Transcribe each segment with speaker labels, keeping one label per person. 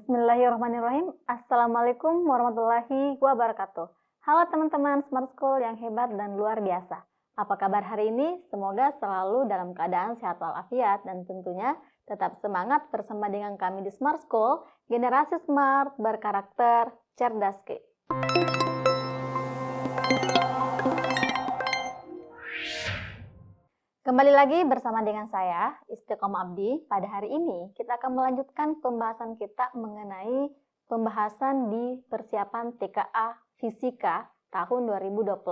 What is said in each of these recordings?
Speaker 1: Bismillahirrahmanirrahim. Assalamualaikum warahmatullahi wabarakatuh. Halo teman-teman Smart School yang hebat dan luar biasa. Apa kabar hari ini? Semoga selalu dalam keadaan sehat walafiat dan tentunya tetap semangat bersama dengan kami di Smart School, generasi smart, berkarakter, cerdas Ki. Kembali lagi bersama dengan saya, Istiqomah Abdi. Pada hari ini, kita akan melanjutkan pembahasan kita mengenai pembahasan di persiapan TKA Fisika tahun 2026.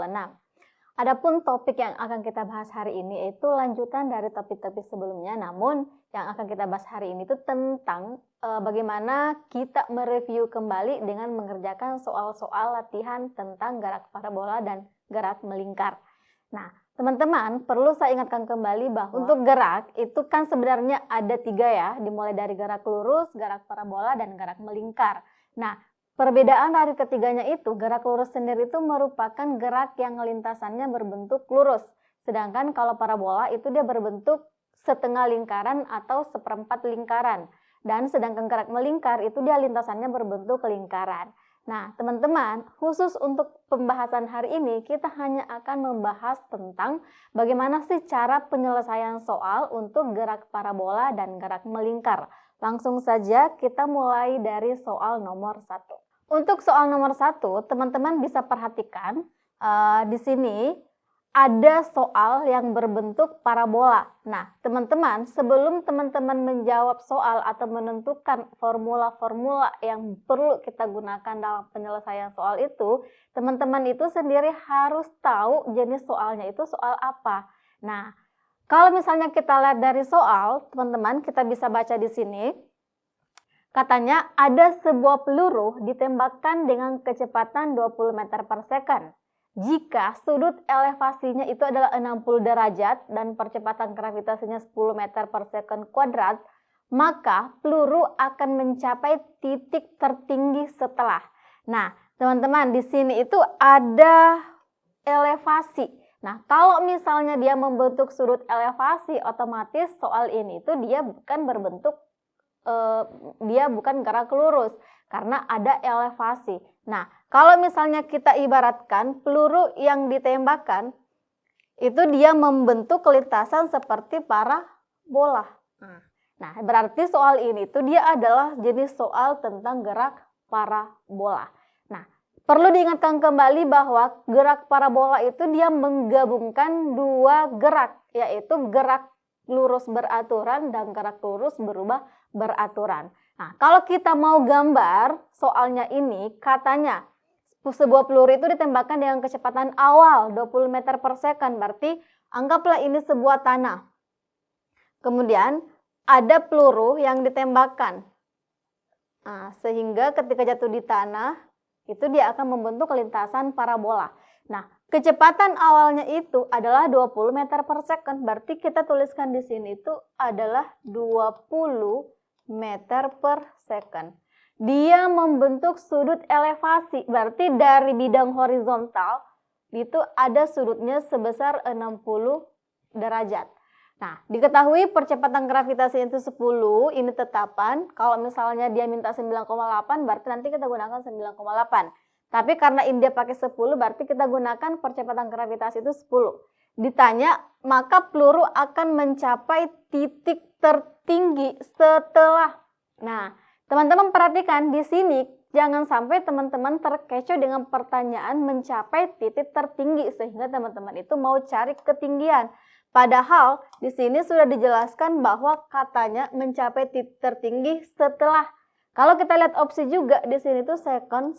Speaker 1: Adapun topik yang akan kita bahas hari ini yaitu lanjutan dari topik-topik sebelumnya, namun yang akan kita bahas hari ini itu tentang bagaimana kita mereview kembali dengan mengerjakan soal-soal latihan tentang gerak parabola dan gerak melingkar. Nah, teman-teman, perlu saya ingatkan kembali bahwa untuk gerak itu kan sebenarnya ada 3 ya, dimulai dari gerak lurus, gerak parabola, dan gerak melingkar. Nah, perbedaan dari ketiganya itu, gerak lurus sendiri itu merupakan gerak yang lintasannya berbentuk lurus. Sedangkan kalau parabola itu dia berbentuk setengah lingkaran atau seperempat lingkaran. Dan sedangkan gerak melingkar itu dia lintasannya berbentuk lingkaran. Nah, teman-teman, khusus untuk pembahasan hari ini, kita hanya akan membahas tentang bagaimana sih cara penyelesaian soal untuk gerak parabola dan gerak melingkar. Langsung saja kita mulai dari soal nomor 1. Untuk soal nomor 1, teman-teman bisa perhatikan di sini ada soal yang berbentuk parabola. Nah, teman-teman, sebelum teman-teman menjawab soal atau menentukan formula-formula yang perlu kita gunakan dalam penyelesaian soal itu, teman-teman itu sendiri harus tahu jenis soalnya itu soal apa. Nah, kalau misalnya kita lihat dari soal, teman-teman, kita bisa baca di sini. Katanya ada sebuah peluru ditembakkan dengan kecepatan 20 meter per second. Jika sudut elevasinya itu adalah 60 derajat dan percepatan gravitasinya 10 meter per second kuadrat, maka peluru akan mencapai titik tertinggi setelah. Nah, teman-teman, di sini itu ada elevasi. Nah, kalau misalnya dia membentuk sudut elevasi, otomatis soal ini itu dia bukan gerak lurus karena ada elevasi. Nah, kalau misalnya kita ibaratkan peluru yang ditembakkan itu dia membentuk lintasan seperti parabola. Nah, berarti soal ini tuh dia adalah jenis soal tentang gerak parabola. Nah, perlu diingatkan kembali bahwa gerak parabola itu dia menggabungkan 2 gerak, yaitu gerak lurus beraturan dan gerak lurus berubah beraturan. Nah, kalau kita mau gambar soalnya ini, katanya sebuah peluru itu ditembakkan dengan kecepatan awal 20 meter per second, berarti anggaplah ini sebuah tanah. Kemudian ada peluru yang ditembakkan. Nah, sehingga ketika jatuh di tanah, itu dia akan membentuk lintasan parabola. Nah, kecepatan awalnya itu adalah 20 meter per second, berarti kita tuliskan di sini itu adalah 20 meter per second. Dia membentuk sudut elevasi, berarti dari bidang horizontal itu ada sudutnya sebesar 60 derajat. Nah, diketahui percepatan gravitasi itu 10, ini tetapan. Kalau misalnya dia minta 9,8, berarti nanti kita gunakan 9,8. Tapi karena ini dia pakai 10, berarti kita gunakan percepatan gravitasi itu 10. Ditanya, maka peluru akan mencapai titik tertinggi setelah. Nah, teman-teman perhatikan di sini, jangan sampai teman-teman terkecoh dengan pertanyaan mencapai titik tertinggi sehingga teman-teman itu mau cari ketinggian. Padahal di sini sudah dijelaskan bahwa katanya mencapai titik tertinggi setelah. Kalau kita lihat opsi juga di sini tuh second.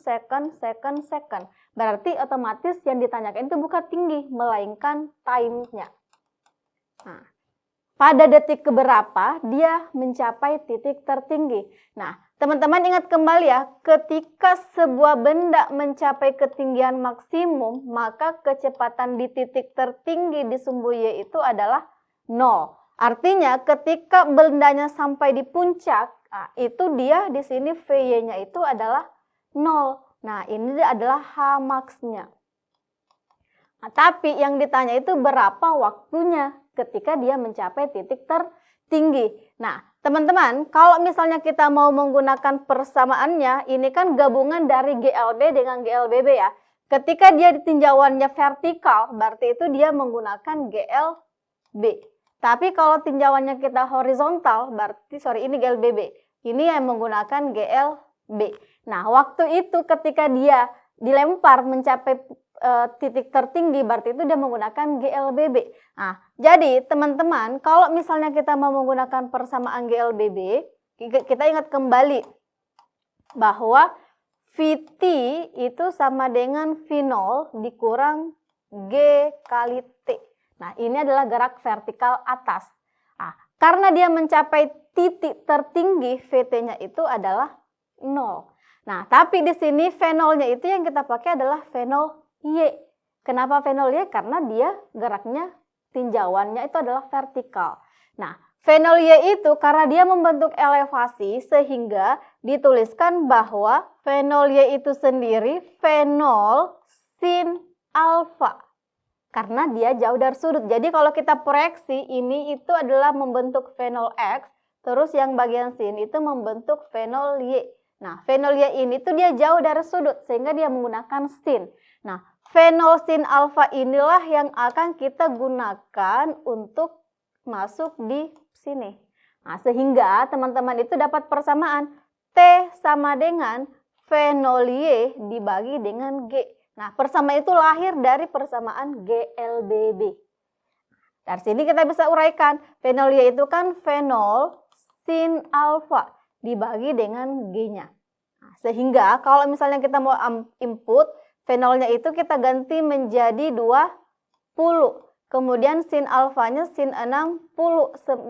Speaker 1: Berarti otomatis yang ditanyakan itu bukan tinggi, melainkan time-nya. Nah, pada detik keberapa dia mencapai titik tertinggi. Nah, teman-teman ingat kembali ya, ketika sebuah benda mencapai ketinggian maksimum, maka kecepatan di titik tertinggi di sumbu Y itu adalah 0. Artinya ketika bendanya sampai di puncak, nah, itu dia di sini VY-nya itu adalah 0. Nah, ini adalah H max-nya. Nah, tapi yang ditanya itu berapa waktunya ketika dia mencapai titik tertinggi. Nah, teman-teman, kalau misalnya kita mau menggunakan persamaannya, ini kan gabungan dari GLB dengan GLBB ya. Ketika dia tinjauannya vertikal, berarti itu dia menggunakan GLB. Tapi kalau tinjauannya kita horizontal, berarti ini GLBB. Ini yang menggunakan GLB. Nah, waktu itu ketika dia dilempar mencapai titik tertinggi, berarti itu dia menggunakan GLBB. Nah, jadi teman-teman, kalau misalnya kita mau menggunakan persamaan GLBB, kita ingat kembali bahwa VT itu sama dengan V0 dikurang G kali T. Nah, ini adalah gerak vertikal atas. Nah, karena dia mencapai titik tertinggi, VT-nya itu adalah 0. Nah, tapi di sini V0-nya itu yang kita pakai adalah V0 Y. Kenapa V0 Y? Karena dia geraknya, tinjauannya itu adalah vertikal. Nah, V0 Y itu karena dia membentuk elevasi sehingga dituliskan bahwa V0 Y itu sendiri V0 sin alfa. Karena dia jauh dari sudut. Jadi kalau kita proyeksi ini itu adalah membentuk V0 X, terus yang bagian sin itu membentuk V0 Y. Nah, V0 Y ini tuh dia jauh dari sudut sehingga dia menggunakan sin. Nah, V0 sin alfa inilah yang akan kita gunakan untuk masuk di sini. Nah, sehingga teman-teman itu dapat persamaan T sama dengan V0 Y dibagi dengan G. Nah, persamaan itu lahir dari persamaan GLBB. Dari sini kita bisa uraikan, V0 Y itu kan V0 sin alfa dibagi dengan G-nya. Nah, sehingga kalau misalnya kita mau input, V0-nya itu kita ganti menjadi 20. Kemudian sin alfanya sin 60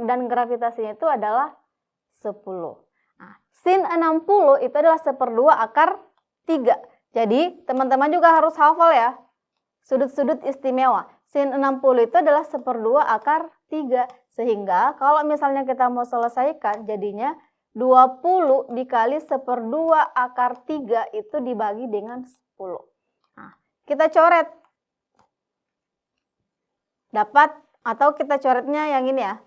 Speaker 1: dan gravitasinya itu adalah 10. Nah, sin 60 itu adalah 1/2 akar 3. Jadi teman-teman juga harus hafal ya, sudut-sudut istimewa. Sin 60 itu adalah 1/2 akar 3. Sehingga kalau misalnya kita mau selesaikan, jadinya 20 dikali 1/2 akar 3 itu dibagi dengan 10. Nah, kita coret. Dapat, atau kita coretnya yang ini ya.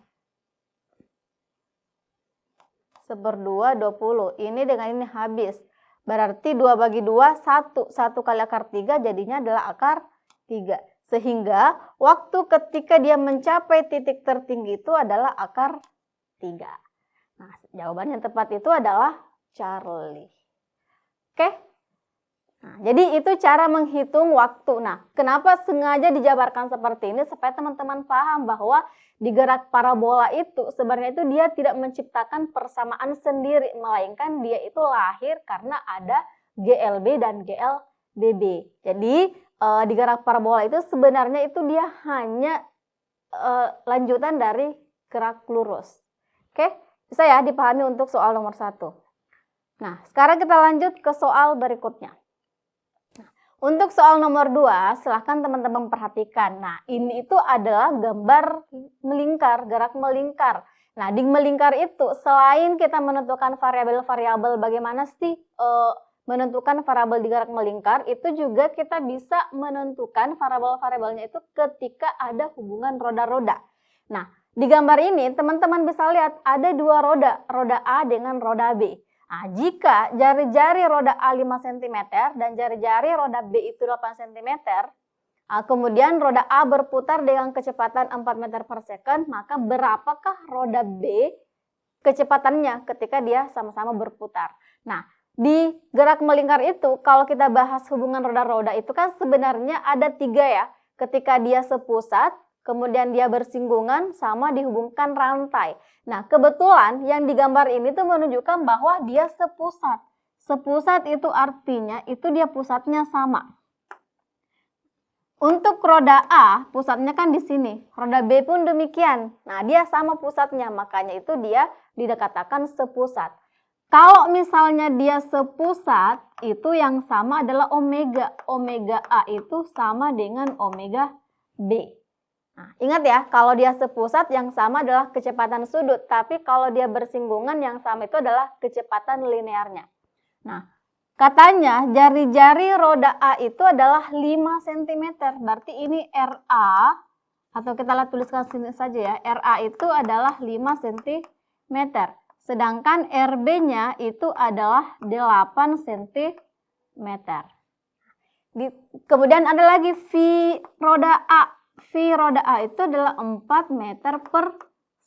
Speaker 1: 1/2, 20. Ini dengan ini habis. Berarti 2 bagi 2, 1. 1 kali akar 3 jadinya adalah akar 3. Sehingga waktu ketika dia mencapai titik tertinggi itu adalah akar 3. Nah, jawaban yang tepat itu adalah Charlie. Oke? Nah, jadi itu cara menghitung waktu. Nah, kenapa sengaja dijabarkan seperti ini? Supaya teman-teman paham bahwa di gerak parabola itu sebenarnya itu dia tidak menciptakan persamaan sendiri, melainkan dia itu lahir karena ada GLB dan GLBB. Jadi di gerak parabola itu sebenarnya itu dia hanya lanjutan dari gerak lurus. Oke, bisa ya dipahami untuk soal nomor 1. Nah, sekarang kita lanjut ke soal berikutnya. Untuk soal nomor 2, silahkan teman-teman perhatikan. Nah, ini itu adalah gambar melingkar, gerak melingkar. Nah, di melingkar itu, selain kita menentukan variabel-variabel bagaimana sih menentukan variabel di gerak melingkar, itu juga kita bisa menentukan variabel-variabelnya itu ketika ada hubungan roda-roda. Nah, di gambar ini teman-teman bisa lihat ada 2 roda A dengan roda B. Nah, jika jari-jari roda A 5 cm dan jari-jari roda B itu 8 cm, kemudian roda A berputar dengan kecepatan 4 meter per second, maka berapakah roda B kecepatannya ketika dia sama-sama berputar? Nah, di gerak melingkar itu, kalau kita bahas hubungan roda-roda itu kan sebenarnya ada 3 ya. Ketika dia sepusat, kemudian dia bersinggungan sama dihubungkan rantai. Nah, kebetulan yang digambar ini tuh menunjukkan bahwa dia sepusat. Sepusat itu artinya itu dia pusatnya sama. Untuk roda A, pusatnya kan di sini. Roda B pun demikian. Nah, dia sama pusatnya, makanya itu dia dikatakan sepusat. Kalau misalnya dia sepusat, itu yang sama adalah omega. Omega A itu sama dengan omega B. Nah, ingat ya, kalau dia sepusat yang sama adalah kecepatan sudut, tapi kalau dia bersinggungan yang sama itu adalah kecepatan linearnya. Nah, katanya jari-jari roda A itu adalah 5 cm, berarti ini RA, atau kita tuliskan sini saja ya, RA itu adalah 5 cm. Sedangkan RB-nya itu adalah 8 cm. Kemudian ada lagi V roda A. V roda A itu adalah 4 meter per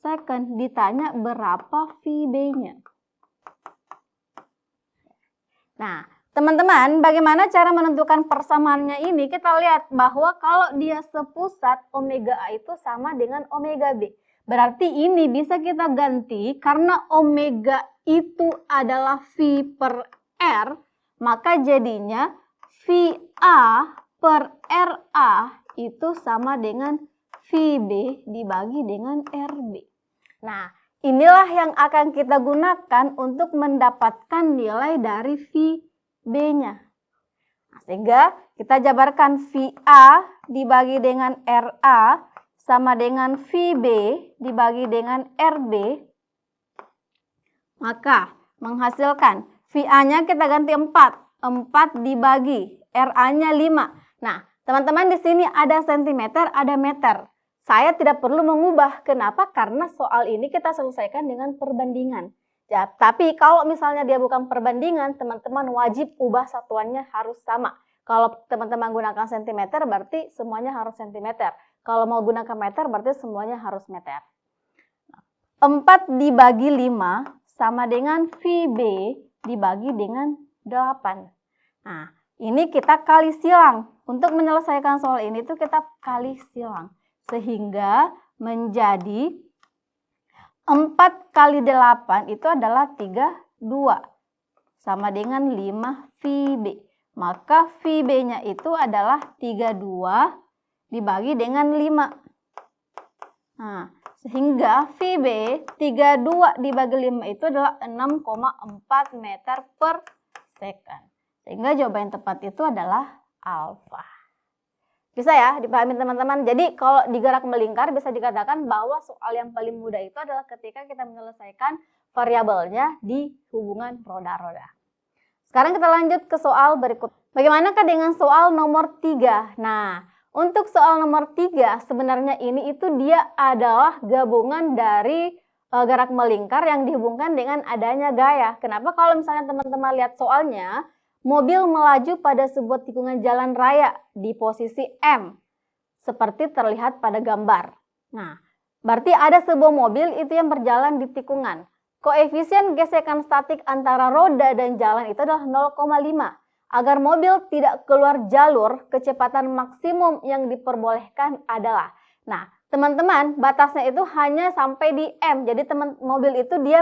Speaker 1: second. Ditanya berapa VB-nya. Nah, teman-teman, bagaimana cara menentukan persamaannya ini? Kita lihat bahwa kalau dia sepusat, omega A itu sama dengan omega B. Berarti ini bisa kita ganti karena omega itu adalah V per R, maka jadinya VA per RA itu sama dengan VB dibagi dengan RB. Nah, inilah yang akan kita gunakan untuk mendapatkan nilai dari VB-nya. Nah, sehingga kita jabarkan VA dibagi dengan RA sama dengan VB dibagi dengan RB. Maka menghasilkan VA-nya kita ganti 4. 4 dibagi RA-nya 5. Nah, teman-teman di sini ada sentimeter, ada meter. Saya tidak perlu mengubah. Kenapa? Karena soal ini kita selesaikan dengan perbandingan. Ya, tapi kalau misalnya dia bukan perbandingan, teman-teman wajib ubah satuannya harus sama. Kalau teman-teman gunakan sentimeter, berarti semuanya harus sentimeter. Kalau mau gunakan meter, berarti semuanya harus meter. 4 dibagi 5 sama dengan VB dibagi dengan 8. Nah, ini kita kali silang. Untuk menyelesaikan soal ini tuh kita kali silang. Sehingga menjadi 4 kali 8 itu adalah 32. Sama dengan 5 VB. Maka VB-nya itu adalah 32 dibagi dengan 5. Nah, sehingga VB 32 dibagi 5 itu adalah 6,4 meter per second. Sehingga jawaban yang tepat itu adalah alfa. Bisa ya dipahami teman-teman. Jadi kalau digerak melingkar bisa dikatakan bahwa soal yang paling mudah itu adalah ketika kita menyelesaikan variabelnya di hubungan roda-roda. Sekarang kita lanjut ke soal berikut. Bagaimanakah dengan soal nomor 3? Nah, untuk soal nomor 3 sebenarnya ini itu dia adalah gabungan dari gerak melingkar yang dihubungkan dengan adanya gaya. Kenapa? Kalau misalnya teman-teman lihat soalnya, mobil melaju pada sebuah tikungan jalan raya di posisi M, seperti terlihat pada gambar. Nah, berarti ada sebuah mobil itu yang berjalan di tikungan. Koefisien gesekan statik antara roda dan jalan itu adalah 0,5. Agar mobil tidak keluar jalur, kecepatan maksimum yang diperbolehkan adalah. Nah, teman-teman, batasnya itu hanya sampai di M. Jadi mobil itu dia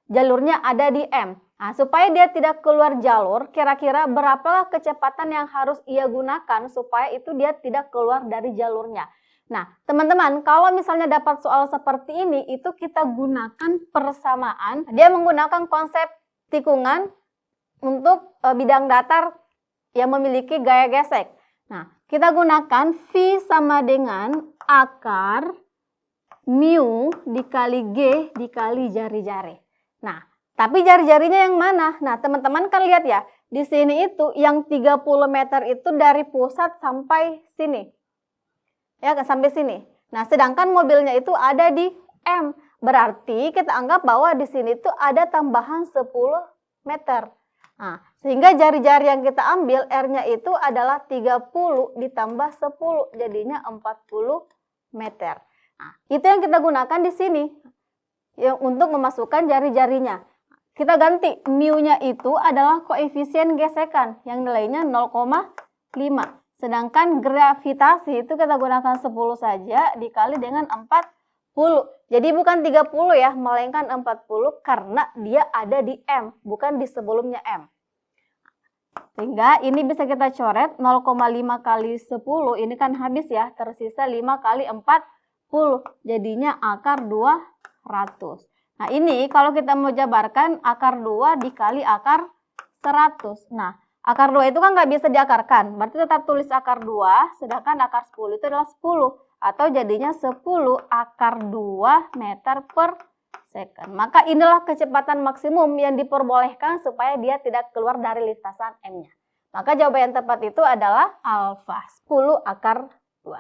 Speaker 1: jalurnya ada di M. Nah, supaya dia tidak keluar jalur, kira-kira berapa kecepatan yang harus ia gunakan supaya itu dia tidak keluar dari jalurnya. Nah, teman-teman, kalau misalnya dapat soal seperti ini, itu kita gunakan persamaan. Dia menggunakan konsep tikungan untuk bidang datar yang memiliki gaya gesek. Nah, kita gunakan V sama dengan akar mu dikali G dikali jari-jari. Nah, tapi jari-jarinya yang mana? Nah, teman-teman kan lihat ya, di sini itu yang 30 meter itu dari pusat sampai sini. Ya, sampai sini. Nah, sedangkan mobilnya itu ada di M. Berarti kita anggap bahwa di sini itu ada tambahan 10 meter. Nah, sehingga jari-jari yang kita ambil R-nya itu adalah 30 ditambah 10, jadinya 40 meter. Nah, itu yang kita gunakan di sini yang untuk memasukkan jari-jarinya. Kita ganti, mu-nya itu adalah koefisien gesekan yang nilainya 0,5. Sedangkan gravitasi itu kita gunakan 10 saja dikali dengan 40. Jadi bukan 30 ya, melainkan 40 karena dia ada di M, bukan di sebelumnya M. Sehingga ini bisa kita coret 0,5 kali 10, ini kan habis ya, tersisa 5 kali 40, jadinya akar 200. Nah ini kalau kita mau jabarkan akar 2 dikali akar 100. Nah akar 2 itu kan nggak bisa diakarkan, berarti tetap tulis akar 2, sedangkan akar 10 itu adalah 10. Atau jadinya 10 akar 2 meter per second. Maka inilah kecepatan maksimum yang diperbolehkan supaya dia tidak keluar dari lintasan M-nya. Maka jawaban yang tepat itu adalah alfa, 10 akar 2.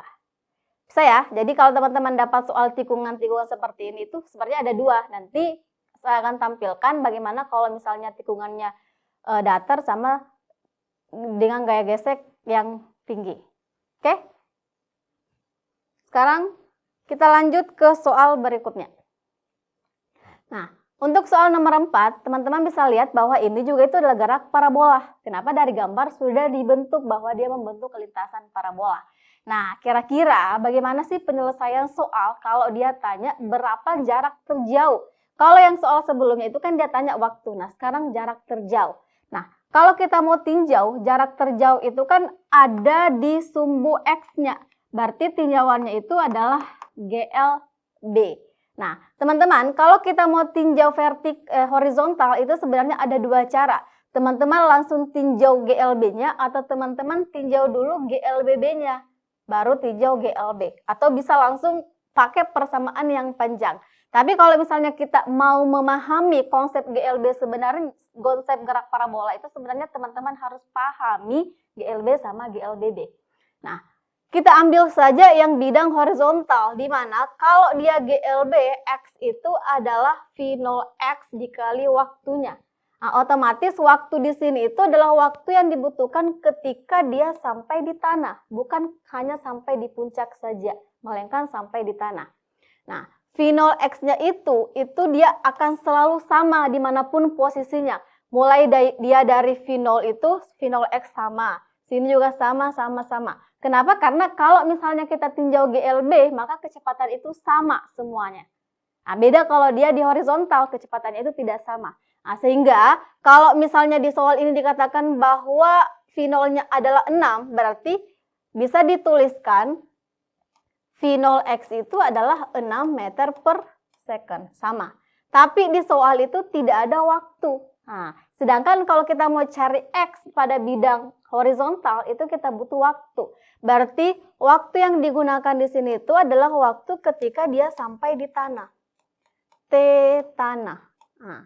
Speaker 1: Bisa ya. Jadi kalau teman-teman dapat soal tikungan-tikungan seperti ini itu sebenarnya ada dua. Nanti saya akan tampilkan bagaimana kalau misalnya tikungannya datar sama dengan gaya gesek yang tinggi. Oke? Sekarang kita lanjut ke soal berikutnya. Nah, untuk soal nomor 4, teman-teman bisa lihat bahwa ini juga itu adalah gerak parabola. Kenapa? Dari gambar sudah dibentuk bahwa dia membentuk lintasan parabola. Nah, kira-kira bagaimana sih penyelesaian soal kalau dia tanya berapa jarak terjauh? Kalau yang soal sebelumnya itu kan dia tanya waktu, nah sekarang jarak terjauh. Nah, kalau kita mau tinjau, jarak terjauh itu kan ada di sumbu X-nya. Berarti tinjauannya itu adalah GLB. Nah, teman-teman, kalau kita mau tinjau horizontal itu sebenarnya ada dua cara. Teman-teman langsung tinjau GLB-nya atau teman-teman tinjau dulu GLBB-nya, baru tinjau GLB. Atau bisa langsung pakai persamaan yang panjang. Tapi kalau misalnya kita mau memahami konsep GLB sebenarnya, konsep gerak parabola itu sebenarnya teman-teman harus pahami GLB sama GLBB. Nah, kita ambil saja yang bidang horizontal, di mana kalau dia GLB, X itu adalah V0X dikali waktunya. Nah, otomatis waktu di sini itu adalah waktu yang dibutuhkan ketika dia sampai di tanah. Bukan hanya sampai di puncak saja, melainkan sampai di tanah. Nah, V0X-nya itu dia akan selalu sama dimanapun posisinya. Mulai dia dari V0 itu, V0X sama. Sini juga sama. Kenapa? Karena kalau misalnya kita tinjau GLB, maka kecepatan itu sama semuanya. Nah, beda kalau dia di horizontal, kecepatannya itu tidak sama. Nah, sehingga kalau misalnya di soal ini dikatakan bahwa V0-nya adalah 6, berarti bisa dituliskan V0X itu adalah 6 meter per second. Sama. Tapi di soal itu tidak ada waktu. Nah, sedangkan kalau kita mau cari X pada bidang horizontal itu kita butuh waktu. Berarti waktu yang digunakan di sini itu adalah waktu ketika dia sampai di tanah. T tanah. Nah,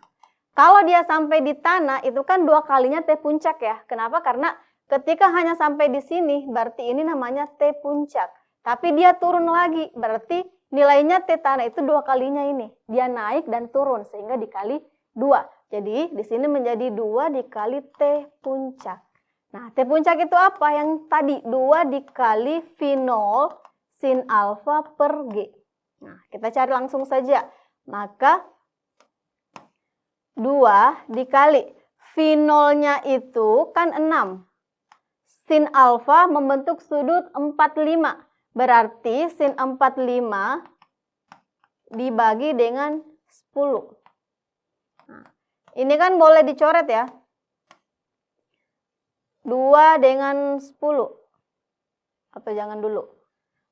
Speaker 1: kalau dia sampai di tanah itu kan 2 kalinya T puncak ya. Kenapa? Karena ketika hanya sampai di sini berarti ini namanya T puncak. Tapi dia turun lagi, berarti nilainya T tanah itu 2 kalinya ini. Dia naik dan turun sehingga dikali 2. Jadi di sini menjadi 2 dikali T puncak. Nah, T puncak itu apa? Yang tadi 2 dikali V0 sin alfa per G. Nah, kita cari langsung saja. Maka 2 dikali V0-nya itu kan 6. Sin alfa membentuk sudut 45. Berarti sin 45 dibagi dengan 10. Nah, ini kan boleh dicoret ya. 2 dengan 10. Atau jangan dulu.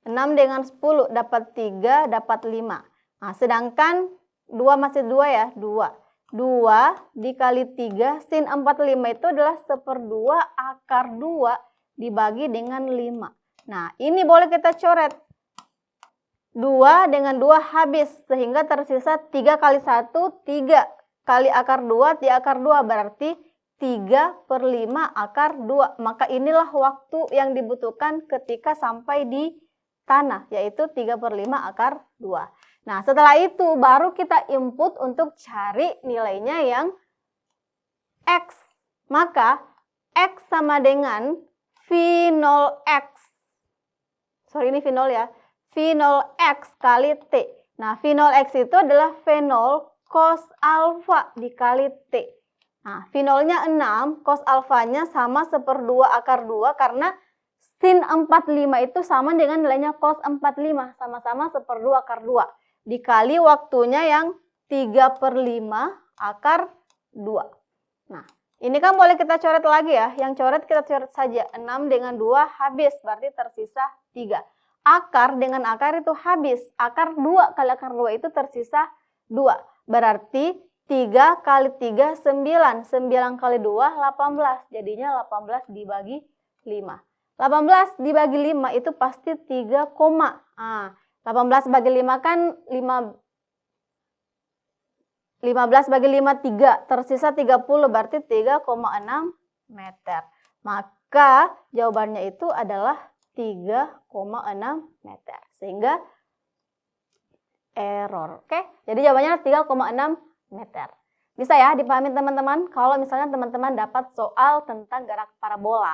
Speaker 1: 6 dengan 10 dapat 3, dapat 5. Nah, sedangkan 2 masih 2 ya, 2. 2 dikali 3, sin 45 itu adalah 1/2 akar 2 dibagi dengan 5. Nah, ini boleh kita coret. 2 dengan 2 habis, sehingga tersisa 3 kali 1, 3 kali akar 2, 3 akar 2, berarti 3/5 akar 2. Maka inilah waktu yang dibutuhkan ketika sampai di tanah, yaitu 3/5 akar 2. Nah, setelah itu baru kita input untuk cari nilainya yang X. Maka X sama dengan V0X. Sorry, ini V0 ya. V0X kali T. Nah, V0X itu adalah V0 cos alfa dikali T. Nah, V0-nya 6, cos alfanya sama 1/2 akar 2 karena sin 45 itu sama dengan nilainya cos 45. Sama-sama 1/2 akar 2. Dikali waktunya yang 3/5 akar 2. Nah, ini kan boleh kita coret lagi ya. Yang coret kita coret saja. 6 dengan 2 habis, berarti tersisa 3. Akar dengan akar itu habis. Akar 2 kali akar 2 itu tersisa 2. Berarti 3 kali 3, 9. 9 kali 2, 18. Jadinya 18 dibagi 5. 18 dibagi 5 itu pasti 3, 18 bagi 5 kan 15 bagi 5, 3. Tersisa 30, berarti 3,6 meter. Maka jawabannya itu adalah 3,6 meter. Sehingga error. Oke, jadi jawabannya 3,6 meter. Bisa ya dipahami teman-teman kalau misalnya teman-teman dapat soal tentang gerak parabola.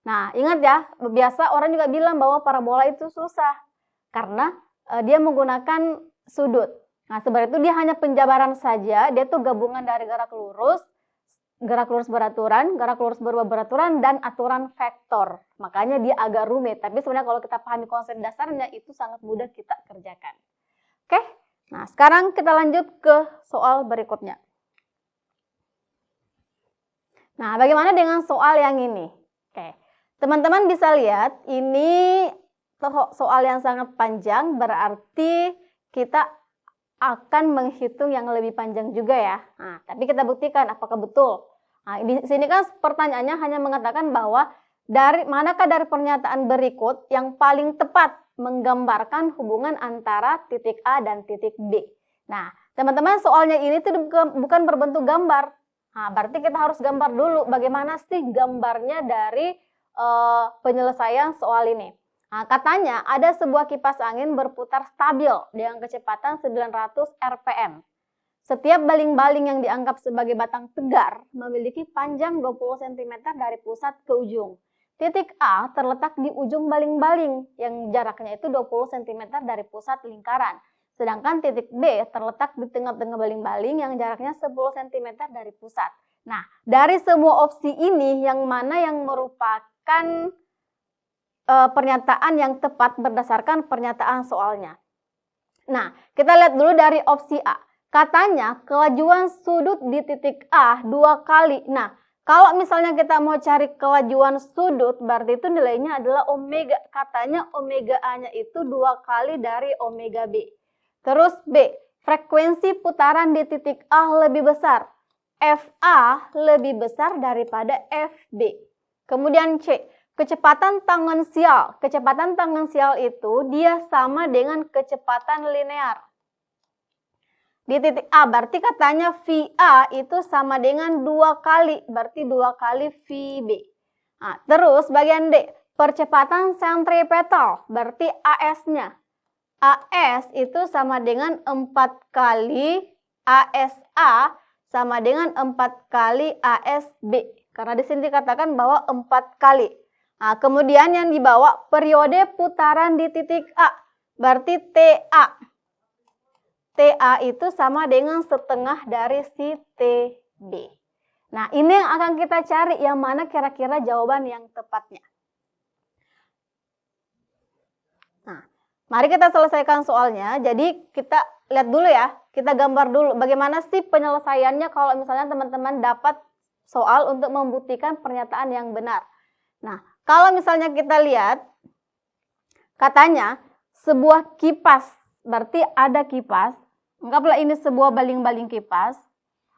Speaker 1: Nah, ingat ya, biasa orang juga bilang bahwa parabola itu susah karena dia menggunakan sudut. Nah, sebenarnya itu dia hanya penjabaran saja, dia tuh gabungan dari gerak lurus beraturan, gerak lurus berubah beraturan, dan aturan vektor. Makanya dia agak rumit, tapi sebenarnya kalau kita pahami konsep dasarnya itu sangat mudah kita kerjakan. Oke, nah sekarang kita lanjut ke soal berikutnya. Nah, bagaimana dengan soal yang ini? Oke, teman-teman bisa lihat ini soal yang sangat panjang, berarti kita akan menghitung yang lebih panjang juga ya. Nah, tapi kita buktikan apakah betul. Nah, di sini kan pertanyaannya hanya mengatakan bahwa manakah dari pernyataan berikut yang paling tepat menggambarkan hubungan antara titik A dan titik B. Nah, teman-teman soalnya ini tuh bukan berbentuk gambar. Nah, berarti kita harus gambar dulu bagaimana sih gambarnya dari penyelesaian soal ini. Nah, katanya ada sebuah kipas angin berputar stabil dengan kecepatan 900 rpm. Setiap baling-baling yang dianggap sebagai batang tegar memiliki panjang 20 cm dari pusat ke ujung. Titik A terletak di ujung baling-baling yang jaraknya itu 20 cm dari pusat lingkaran. Sedangkan titik B terletak di tengah-tengah baling-baling yang jaraknya 10 cm dari pusat. Nah, dari semua opsi ini yang mana yang merupakan pernyataan yang tepat berdasarkan pernyataan soalnya? Nah, kita lihat dulu dari opsi A. Katanya kelajuan sudut di titik A 2 kali. Nah, kalau misalnya kita mau cari kelajuan sudut, berarti itu nilainya adalah omega. Katanya omega A-nya itu 2 kali dari omega B. Terus B, frekuensi putaran di titik A lebih besar. FA lebih besar daripada FB. Kemudian C, kecepatan tangensial. Kecepatan tangensial itu dia sama dengan kecepatan linear. Di titik A berarti katanya VA itu sama dengan 2 kali, berarti 2 kali VB. Nah, terus bagian D, percepatan sentripetal, berarti AS-nya. AS itu sama dengan 4 kali ASA sama dengan 4 kali ASB. Karena di sini dikatakan bahwa 4 kali. Nah, kemudian yang dibawa periode putaran di titik A. Berarti TA. TA itu sama dengan setengah dari si TB. Nah, ini yang akan kita cari yang mana kira-kira jawaban yang tepatnya. Nah, mari kita selesaikan soalnya. Jadi kita lihat dulu ya, kita gambar dulu bagaimana sih penyelesaiannya kalau misalnya teman-teman dapat soal untuk membuktikan pernyataan yang benar. Nah, kalau misalnya kita lihat, katanya sebuah kipas, berarti ada kipas. Anggaplah ini sebuah baling-baling kipas.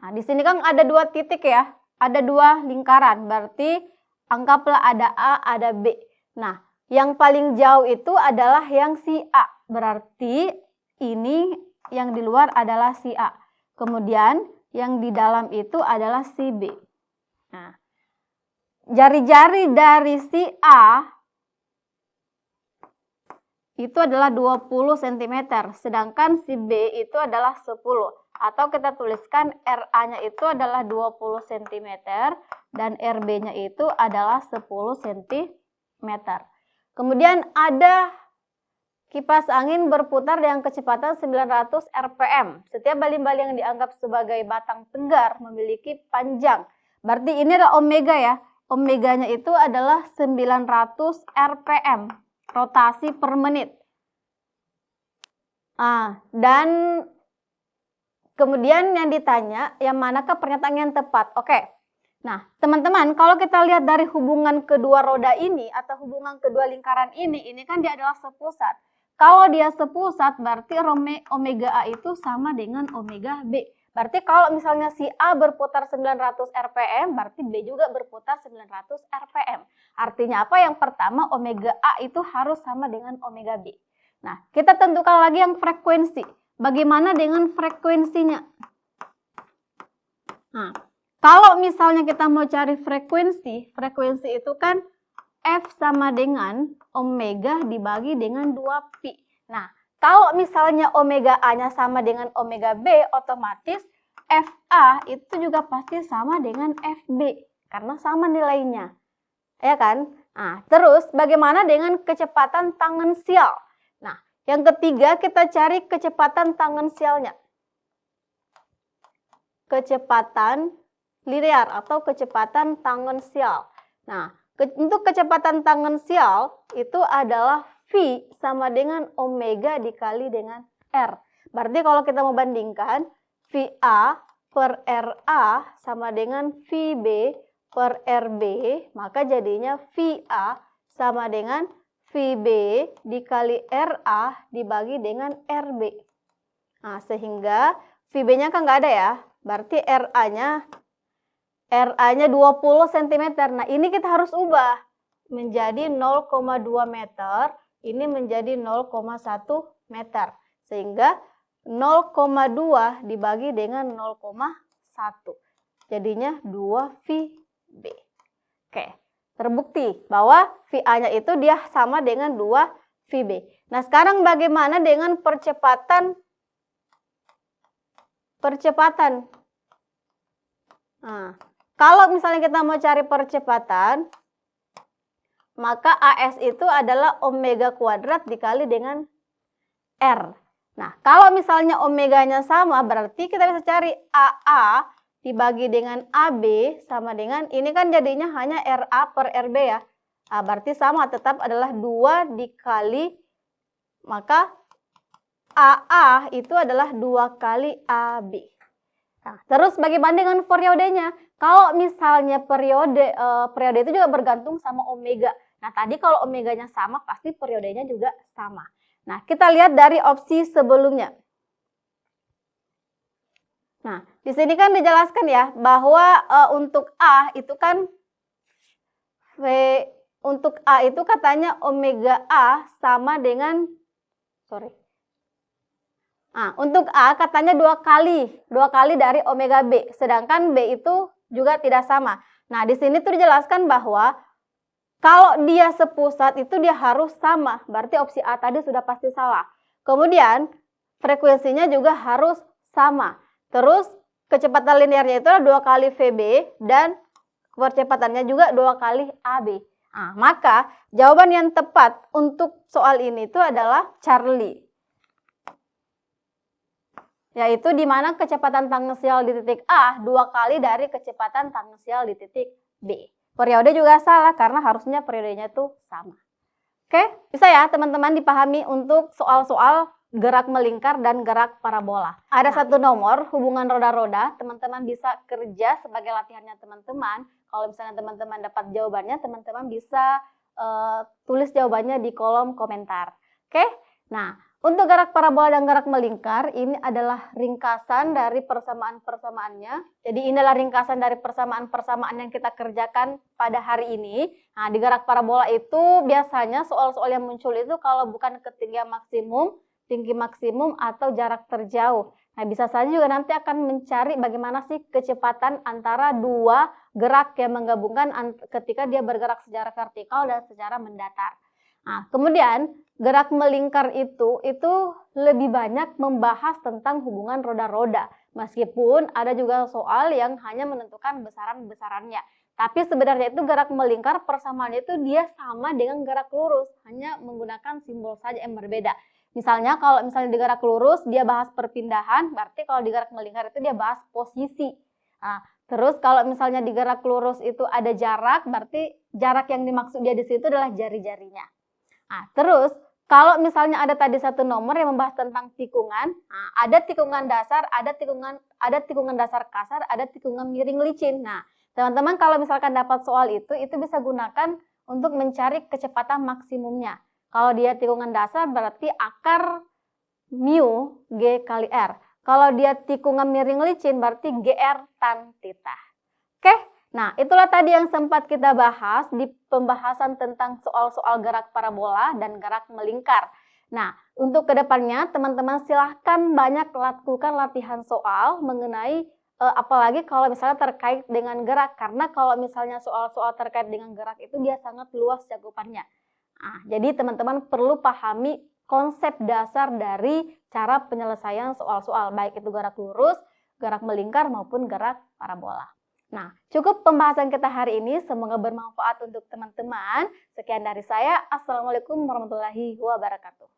Speaker 1: Nah, di sini kan ada 2 titik ya, ada 2 lingkaran, berarti anggaplah ada A, ada B. Nah, yang paling jauh itu adalah yang si A. Berarti ini yang di luar adalah si A. Kemudian yang di dalam itu adalah si B. Nah, jari-jari dari si A itu adalah 20 cm. Sedangkan si B itu adalah 10. Atau kita tuliskan RA-nya itu adalah 20 cm. Dan RB-nya itu adalah 10 cm. Kemudian ada kipas angin berputar dengan kecepatan 900 rpm. Setiap baling-baling yang dianggap sebagai batang tegar memiliki panjang. Berarti ini adalah omega ya. Omeganya itu adalah 900 rpm. Rotasi per menit. Dan kemudian yang ditanya, yang manakah pernyataan yang tepat? Oke. Nah, teman-teman, kalau kita lihat dari hubungan kedua roda ini atau hubungan kedua lingkaran ini kan dia adalah sepusat. Kalau dia sepusat, berarti omega A itu sama dengan omega B. Berarti kalau misalnya si A berputar 900 rpm, berarti B juga berputar 900 rpm. Artinya apa? Yang pertama, omega A itu harus sama dengan omega B. Nah, kita tentukan lagi yang frekuensi. Bagaimana dengan frekuensinya? Nah, kalau misalnya kita mau cari frekuensi itu kan F sama dengan omega dibagi dengan 2pi. Nah, kalau misalnya omega A-nya sama dengan omega B, otomatis FA itu juga pasti sama dengan FB, karena sama nilainya. Ya kan? Nah, terus bagaimana dengan kecepatan tangensial? Nah, yang ketiga kita cari kecepatan tangensialnya. Kecepatan linear atau kecepatan tangensial. Nah, untuk kecepatan tangensial itu adalah V sama dengan omega dikali dengan R. Berarti kalau kita mau bandingkan, VA per RA sama dengan VB per RB, maka jadinya VA sama dengan VB dikali RA dibagi dengan RB. Nah, sehingga VB-nya kan nggak ada ya, berarti RA-nya 20 cm. Nah, ini kita harus ubah menjadi 0,2 meter, ini menjadi 0,1 meter. Sehingga 0,2 dibagi dengan 0,1. Jadinya 2 VB. Oke, terbukti bahwa VA-nya itu dia sama dengan 2 VB. Nah, sekarang bagaimana dengan percepatan? Nah, kalau misalnya kita mau cari percepatan, maka AS itu adalah omega kuadrat dikali dengan R. Nah, kalau misalnya omeganya sama, berarti kita bisa cari AA dibagi dengan AB sama dengan, ini kan jadinya hanya RA per RB ya. Nah, berarti sama, tetap adalah 2 dikali, maka AA itu adalah 2 kali AB. Nah, terus bagaimana dengan periodenya? Kalau misalnya periode itu juga bergantung sama omega. Nah, tadi kalau omeganya sama, pasti periodenya juga sama. Nah, kita lihat dari opsi sebelumnya. Nah, di sini kan dijelaskan ya bahwa untuk A itu kan untuk A itu katanya omega A sama dengan Nah, untuk A katanya 2 kali dari omega B, sedangkan B itu juga tidak sama. Nah, di sini tuh dijelaskan bahwa kalau dia sepusat itu dia harus sama, berarti opsi A tadi sudah pasti salah. Kemudian frekuensinya juga harus sama. Terus kecepatan linearnya itu adalah 2 kali VB dan percepatannya juga 2 kali AB. Nah, maka jawaban yang tepat untuk soal ini itu adalah Charlie. Yaitu di mana kecepatan tangensial di titik A 2 kali dari kecepatan tangensial di titik B. Periode juga salah karena harusnya periodenya tuh sama. Oke, bisa ya teman-teman dipahami untuk soal-soal gerak melingkar dan gerak parabola. Ada satu nomor hubungan roda-roda, teman-teman bisa kerja sebagai latihannya teman-teman. Kalau misalnya teman-teman dapat jawabannya, teman-teman bisa tulis jawabannya di kolom komentar. Oke, nah untuk gerak parabola dan gerak melingkar, ini adalah ringkasan dari persamaan-persamaannya. Jadi ini adalah ringkasan dari persamaan-persamaan yang kita kerjakan pada hari ini. Nah, di gerak parabola itu biasanya soal-soal yang muncul itu kalau bukan ketinggian maksimum, tinggi maksimum, atau jarak terjauh. Nah, bisa saja juga nanti akan mencari bagaimana sih kecepatan antara dua gerak yang menggabungkan ketika dia bergerak secara vertikal dan secara mendatar. Nah, kemudian gerak melingkar itu lebih banyak membahas tentang hubungan roda-roda. Meskipun ada juga soal yang hanya menentukan besaran-besarannya. Tapi sebenarnya itu gerak melingkar persamaannya itu dia sama dengan gerak lurus, hanya menggunakan simbol saja yang berbeda. Misalnya kalau misalnya di gerak lurus dia bahas perpindahan, berarti kalau di gerak melingkar itu dia bahas posisi. Nah, terus kalau misalnya di gerak lurus itu ada jarak, berarti jarak yang dimaksud dia di situ adalah jari-jarinya. Nah, terus kalau misalnya ada tadi satu nomor yang membahas tentang tikungan, nah, ada tikungan dasar, ada tikungan dasar kasar, ada tikungan miring licin. Nah, teman-teman kalau misalkan dapat soal itu bisa gunakan untuk mencari kecepatan maksimumnya. Kalau dia tikungan dasar berarti akar mu G kali R. Kalau dia tikungan miring licin berarti GR tan theta. Oke? Nah, itulah tadi yang sempat kita bahas di pembahasan tentang soal-soal gerak parabola dan gerak melingkar. Nah, untuk kedepannya teman-teman silahkan banyak lakukan latihan soal mengenai apalagi kalau misalnya terkait dengan gerak. Karena kalau misalnya soal-soal terkait dengan gerak itu dia sangat luas cakupannya. Nah, jadi teman-teman perlu pahami konsep dasar dari cara penyelesaian soal-soal, baik itu gerak lurus, gerak melingkar, maupun gerak parabola. Nah, cukup pembahasan kita hari ini. Semoga bermanfaat untuk teman-teman. Sekian dari saya. Assalamualaikum warahmatullahi wabarakatuh.